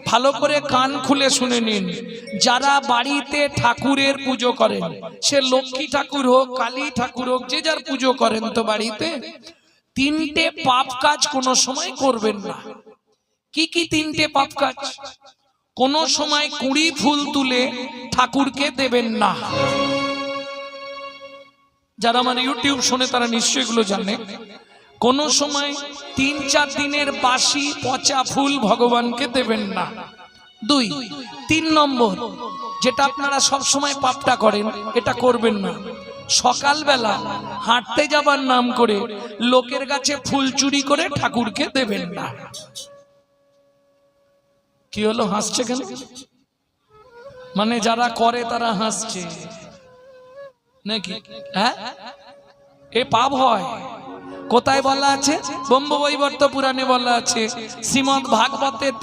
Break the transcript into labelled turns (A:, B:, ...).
A: ভালো করে কান খুলে শুনে নিন। যারা বাড়িতে ঠাকুরের পুজো করেন, সে লক্ষ্মী ঠাকুর হোক, কালী ঠাকুর হোক, যে যার পুজো করেন, তো বাড়িতে তিনটে পাপ কাজ কোনো সময় করবেন না। কি কি তিনটে পাপ কাজ? কোন সময় কুড়ি ফুল তুলে ঠাকুরকে দেবেন না। যারা আমার ইউটিউব শুনে তারা নিশ্চয়ই এগুলো জানে। কোন সময় ৩-৪ দিনের বাসি পচা ফুল ভগবানকে দেবেন না। ২, ৩ নম্বর, যেটা আপনারা সব সময় পাপটা করেন, এটা করবেন না। সকালবেলা হাঁটতে যাবার নাম করে লোকের কাছে ফুল চুরি করে ঠাকুরকে দেবেন না। কি হলো, হাসছে কেন? মানে যারা করে তারা হাসছে নাকি? হ্যাঁ, এ পাপ হয়। কোথায় বলা আছে? ব্রহ্মবৈবর্ত পুরাণে বলা আছে, শ্রীমদ্ ভাগবতের